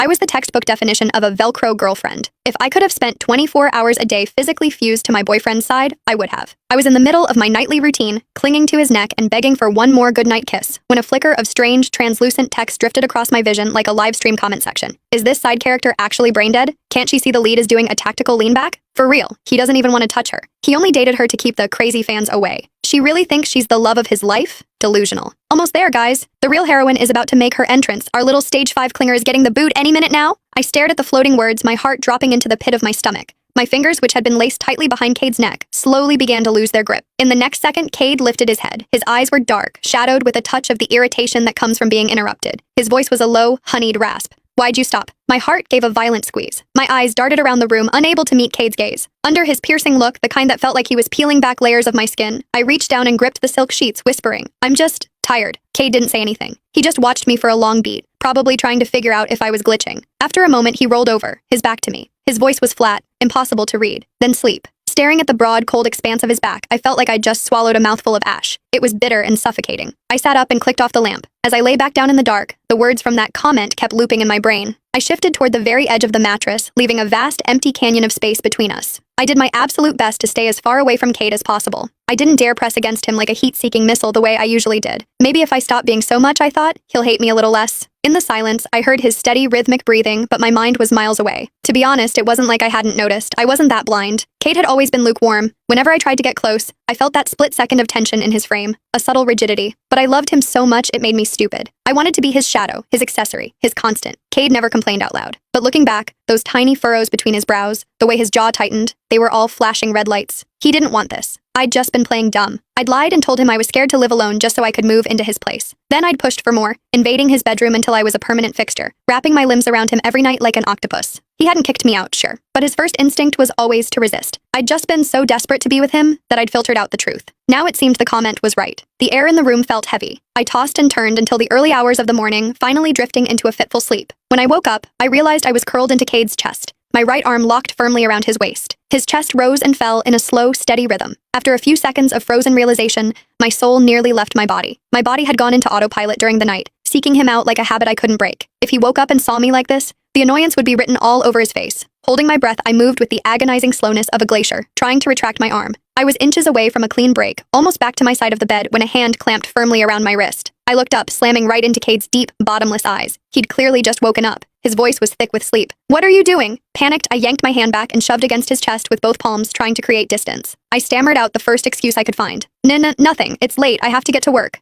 I was the textbook definition of a Velcro girlfriend. If I could have spent 24 hours a day physically fused to my boyfriend's side, I would have. I was in the middle of my nightly routine, clinging to his neck and begging for one more goodnight kiss, when a flicker of strange, translucent text drifted across my vision like a live stream comment section. Is this side character actually brain dead? Can't she see the lead is doing a tactical lean back? For real, he doesn't even want to touch her. He only dated her to keep the crazy fans away. She really thinks she's the love of his life? Delusional. Almost there, guys. The real heroine is about to make her entrance. Our little stage 5 clinger is getting the boot any minute now. I stared at the floating words, my heart dropping into the pit of my stomach. My fingers, which had been laced tightly behind Cade's neck, slowly began to lose their grip. In the next second, Cade lifted his head. His eyes were dark, shadowed with a touch of the irritation that comes from being interrupted. His voice was a low, honeyed rasp. Why'd you stop? My heart gave a violent squeeze. My eyes darted around the room, unable to meet Cade's gaze. Under his piercing look, the kind that felt like he was peeling back layers of my skin, I reached down and gripped the silk sheets, whispering, I'm just tired. Cade didn't say anything. He just watched me for a long beat, probably trying to figure out if I was glitching. After a moment, he rolled over, his back to me. His voice was flat, impossible to read. Then sleep. Staring at the broad, cold expanse of his back, I felt like I'd just swallowed a mouthful of ash. It was bitter and suffocating. I sat up and clicked off the lamp. As I lay back down in the dark, the words from that comment kept looping in my brain. I shifted toward the very edge of the mattress, leaving a vast, empty canyon of space between us. I did my absolute best to stay as far away from Cade as possible. I didn't dare press against him like a heat-seeking missile the way I usually did. Maybe if I stop being so much, I thought, he'll hate me a little less. In the silence, I heard his steady, rhythmic breathing, but my mind was miles away. To be honest, it wasn't like I hadn't noticed. I wasn't that blind. Cade had always been lukewarm. Whenever I tried to get close, I felt that split second of tension in his frame, a subtle rigidity. But I loved him so much it made me stupid. I wanted to be his shadow, his accessory, his constant. Cade never complained out loud. But looking back, those tiny furrows between his brows, the way his jaw tightened, they were all flashing red lights. He didn't want this. I'd just been playing dumb. I'd lied and told him I was scared to live alone just so I could move into his place. Then I'd pushed for more, invading his bedroom until I was a permanent fixture, wrapping my limbs around him every night like an octopus. He hadn't kicked me out, sure, but his first instinct was always to resist. I'd just been so desperate to be with him that I'd filtered out the truth. Now it seemed the comment was right. The air in the room felt heavy. I tossed and turned until the early hours of the morning, finally drifting into a fitful sleep. When I woke up, I realized I was curled into Cade's chest, my right arm locked firmly around his waist. His chest rose and fell in a slow, steady rhythm. After a few seconds of frozen realization, my soul nearly left my body. My body had gone into autopilot during the night, seeking him out like a habit I couldn't break. If he woke up and saw me like this, the annoyance would be written all over his face. Holding my breath, I moved with the agonizing slowness of a glacier, trying to retract my arm. I was inches away from a clean break, almost back to my side of the bed when a hand clamped firmly around my wrist. I looked up, slamming right into Cade's deep, bottomless eyes. He'd clearly just woken up. His voice was thick with sleep. What are you doing? Panicked, I yanked my hand back and shoved against his chest with both palms, trying to create distance. I stammered out the first excuse I could find. Nothing. It's late. I have to get to work.